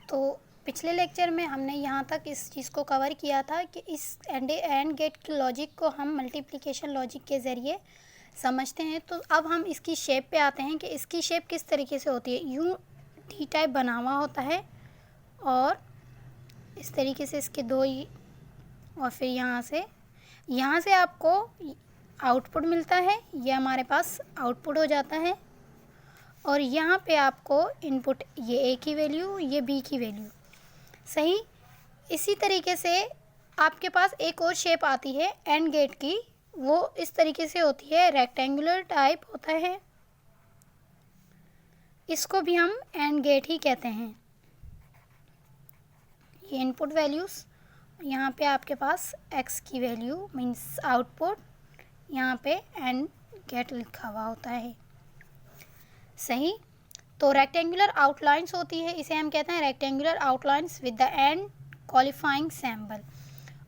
तो पिछले लेक्चर में हमने यहाँ तक इस चीज़ को कवर किया था कि इस एंड गेट के लॉजिक को हम मल्टीप्लिकेशन लॉजिक के ज़रिए समझते हैं। तो अब हम इसकी शेप पे आते हैं कि इसकी शेप किस तरीके से होती है। यूँ टी टाइप बना हुआ होता है और इस तरीके से इसके दो ही, और फिर यहाँ से आपको आउटपुट मिलता है, ये हमारे पास आउटपुट हो जाता है। और यहाँ पे आपको इनपुट, ये ए की वैल्यू, ये बी की वैल्यू, सही। इसी तरीके से आपके पास एक और शेप आती है एंड गेट की, वो इस तरीके से होती है, रेक्टेंगुलर टाइप होता है, इसको भी हम एंड गेट ही कहते हैं। ये इनपुट वैल्यूज़, यहाँ पे आपके पास एक्स की वैल्यू मीन्स आउटपुट, यहाँ पे एंड गेट लिखा हुआ होता है, सही। तो रेक्टेंगुलर आउटलाइंस होती है, इसे हम कहते हैं rectangular outlines with the end qualifying symbol.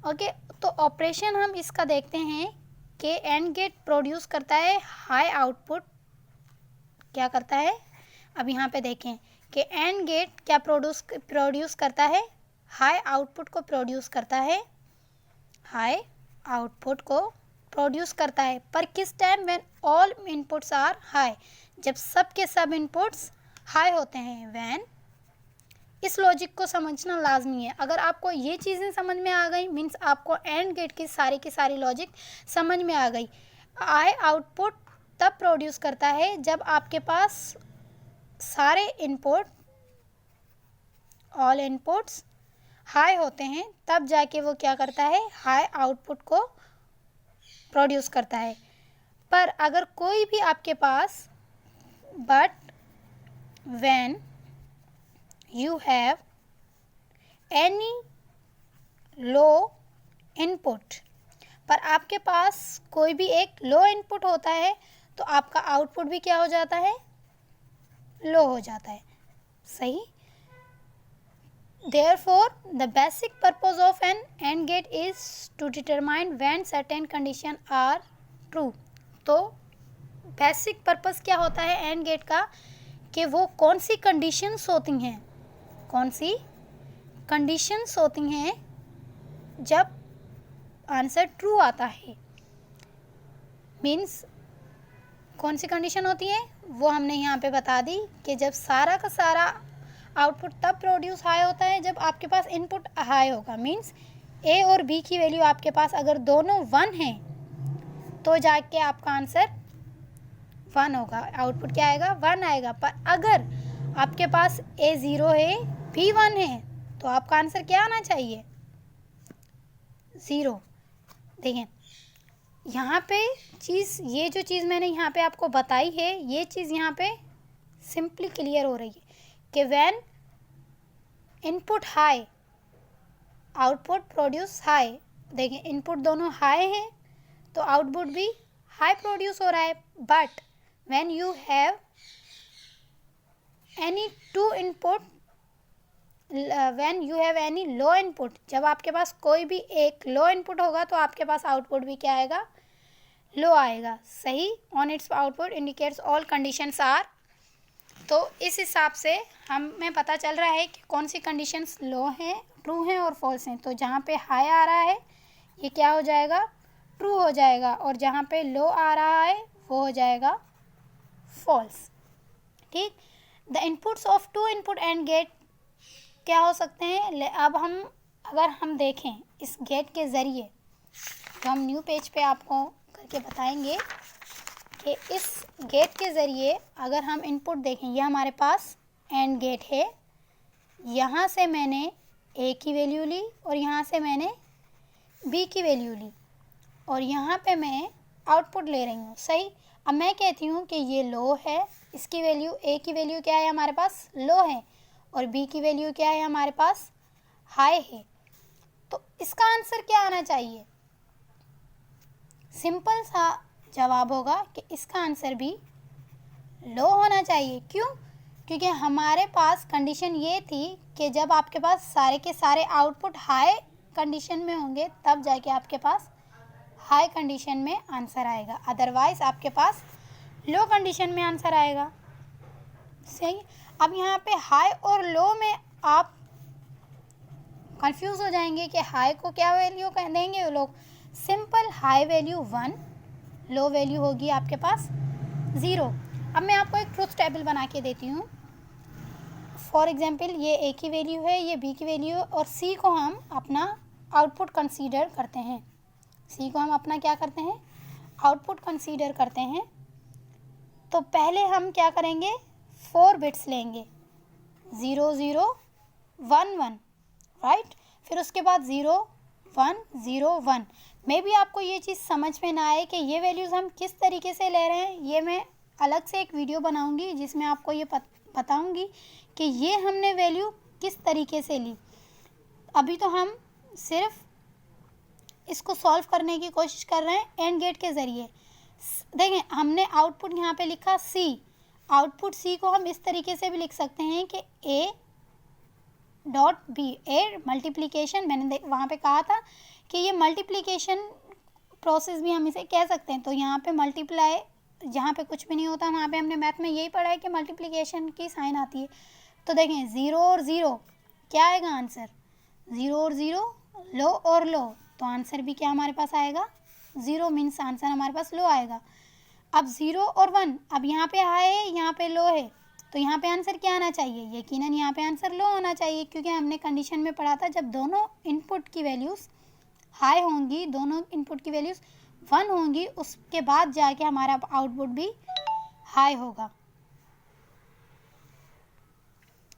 Okay, तो ऑपरेशन हम इसका देखते हैं कि एंड गेट प्रोड्यूस करता है हाई आउटपुट। क्या करता है, अब यहाँ पे देखें कि एंड गेट क्या प्रोड्यूस करता है, हाई आउटपुट को प्रोड्यूस करता है, हाई आउटपुट को प्रोड्यूस करता है। पर किस time, when all inputs are high, जब सब के सब इनपुट्स हाई होते हैं। व्हेन, इस लॉजिक को समझना लाजमी है। अगर आपको ये चीज़ें समझ में आ गई मीन्स आपको एंड गेट की सारी लॉजिक समझ में आ गई। हाई आउटपुट तब प्रोड्यूस करता है जब आपके पास सारे इनपुट, ऑल इनपुट्स हाई होते हैं, तब जाके वो क्या करता है, हाई आउटपुट को प्रोड्यूस करता है। पर अगर कोई भी आपके पास, but when you have any low input, पर आपके पास कोई भी एक लो इनपुट होता है तो आपका आउटपुट भी क्या हो जाता है, लो हो जाता है, सही। Therefore, the basic purpose of an AND gate is to determine when certain conditions are true. तो बेसिक पर्पस क्या होता है एंड गेट का, कि वो कौन सी कंडीशंस होती हैं, कौन सी कंडीशंस होती हैं जब आंसर ट्रू आता है। मीन्स कौन सी कंडीशन होती है वो हमने यहाँ पे बता दी कि जब सारा का सारा आउटपुट तब प्रोड्यूस हाई होता है जब आपके पास इनपुट हाई होगा। मीन्स ए और बी की वैल्यू आपके पास अगर दोनों 1 हैं तो जाके आपका आंसर 1 होगा, आउटपुट क्या आएगा, 1 आएगा। पर अगर आपके पास ए 0 है, बी 1 है, तो आपका आंसर क्या आना चाहिए, 0। देखें यहाँ पे चीज़, ये जो चीज़ मैंने यहाँ पे आपको बताई है, ये चीज़ यहाँ पे सिंपली क्लियर हो रही है कि when input high output produce high. देखें इनपुट दोनों हाई हैं तो आउटपुट भी हाई प्रोड्यूस हो रहा है। But when you have any two input, when you have any low input, जब आपके पास कोई भी एक लो इनपुट होगा तो आपके पास आउटपुट भी क्या आएगा, लो आएगा, सही। On its output indicates all conditions are. तो इस हिसाब से हमें पता चल रहा है कि कौन सी कंडीशंस लो हैं, ट्रू हैं और फॉल्स हैं। तो जहाँ पे हाई आ रहा है ये क्या हो जाएगा, ट्रू हो जाएगा, और जहाँ पे लो आ रहा है वो हो जाएगा फॉल्स, ठीक। The inputs of two input and gate क्या हो सकते हैं। अब अगर हम देखें इस गेट के ज़रिए, तो हम न्यू पेज पे आपको करके बताएंगे कि इस गेट के ज़रिए अगर हम इनपुट देखें, ये हमारे पास एंड गेट है, यहाँ से मैंने ए की वैल्यू ली और यहाँ से मैंने बी की वैल्यू ली और यहाँ पे मैं आउटपुट ले रही हूँ, सही। अब मैं कहती हूँ कि ये लो है, इसकी वैल्यू, ए की वैल्यू क्या है हमारे पास, लो है, और बी की वैल्यू क्या है हमारे पास, हाई है। तो इसका आंसर क्या आना चाहिए, सिंपल सा जवाब होगा कि इसका आंसर भी लो होना चाहिए। क्यों, क्योंकि हमारे पास कंडीशन ये थी कि जब आपके पास सारे के सारे आउटपुट हाई कंडीशन में होंगे तब जाके आपके पास हाई कंडीशन में आंसर आएगा, अदरवाइज आपके पास लो कंडीशन में आंसर आएगा, सही। अब यहाँ पे हाई और लो में आप कंफ्यूज हो जाएंगे कि हाई को क्या वैल्यू देंगे वो लोग। Simple, high value 1, low value होगी आपके पास 0। अब मैं आपको एक ट्रुथ टेबल बना के देती हूँ। फॉर एग्जांपल ये ए की वैल्यू है, ये बी की वैल्यू है, और सी को हम अपना आउटपुट कंसीडर करते हैं। सी को हम अपना क्या करते हैं, आउटपुट कंसीडर करते हैं। तो पहले हम क्या करेंगे, 4 बिट्स लेंगे, 0 0 1 1, राइट। फिर उसके बाद 0 1 0 1। मे भी आपको ये चीज़ समझ में ना आए कि ये वैल्यूज़ हम किस तरीके से ले रहे हैं, ये मैं अलग से एक वीडियो बनाऊंगी जिसमें आपको ये बताऊंगी कि ये हमने वैल्यू किस तरीके से ली। अभी तो हम सिर्फ इसको सॉल्व करने की कोशिश कर रहे हैं एंड गेट के ज़रिए। देखें, हमने आउटपुट यहाँ पे लिखा सी, आउटपुट सी को हम इस तरीके से भी लिख सकते हैं कि A dot B, A multiplication, मैंने वहाँ पे कहा था कि ये मल्टीप्लिकेशन प्रोसेस भी हम इसे कह सकते हैं। तो यहाँ पे मल्टीप्लाई, जहाँ पे कुछ भी नहीं होता वहाँ पे हमने मैथ में यही पढ़ा है कि मल्टीप्लिकेशन की साइन आती है। तो देखें 0 और 0 क्या आएगा आंसर, 0 और 0 लो और लो, तो आंसर भी क्या हमारे पास आएगा 0, मीन्स आंसर हमारे पास लो आएगा। अब 0 और 1, अब यहाँ पे हाई है, यहाँ पे लो है, तो यहाँ पे आंसर क्या आना चाहिए, यकीनन यहाँ पे आंसर लो होना चाहिए, क्योंकि हमने कंडीशन में पढ़ा था जब दोनों इनपुट की वैल्यूज़ हाई होंगी, दोनों इनपुट की वैल्यूज़ 1 होंगी, उसके बाद जाके हमारा आउटपुट भी हाई होगा,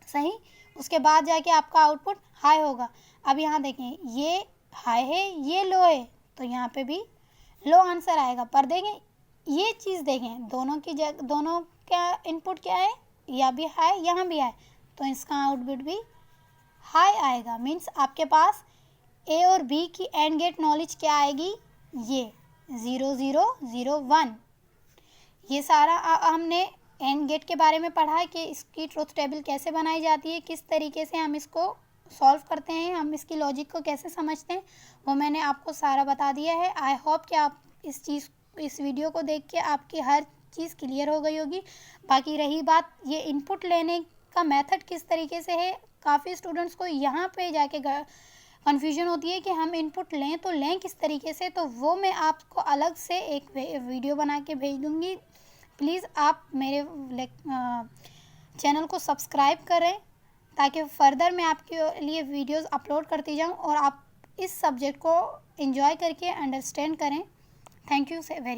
सही। उसके बाद जाके आपका आउटपुट हाई होगा। अब यहाँ देखें, ये हाई है, ये लो है, तो यहाँ पे भी लो आंसर आएगा। पर देखें ये चीज़, देखें दोनों की जगह, दोनों का इनपुट क्या है, या भी हाई यहाँ भी हाई, तो इसका आउटपुट भी हाई आएगा। मीन्स आपके पास ए और बी की एंड गेट नॉलेज क्या आएगी, ये 0 0 0 1। ये सारा हमने एंड गेट के बारे में पढ़ा है कि इसकी ट्रुथ टेबल कैसे बनाई जाती है, किस तरीके से हम इसको सॉल्व करते हैं, हम इसकी लॉजिक को कैसे समझते हैं, वो मैंने आपको सारा बता दिया है। आई होप कि आप इस वीडियो को देख के आपकी हर चीज़ क्लियर हो गई होगी। बाकी रही बात ये इनपुट लेने का मेथड किस तरीके से है, काफ़ी स्टूडेंट्स को यहाँ पे जाके कन्फ्यूजन होती है कि हम इनपुट लें तो लें किस तरीके से, तो वो मैं आपको अलग से एक वीडियो बना के भेज दूँगी। प्लीज़ आप मेरे चैनल को सब्सक्राइब करें ताकि फर्दर मैं आपके लिए वीडियोस अपलोड करती जाऊं और आप इस सब्जेक्ट को एंजॉय करके अंडरस्टैंड करें। Thank you very much.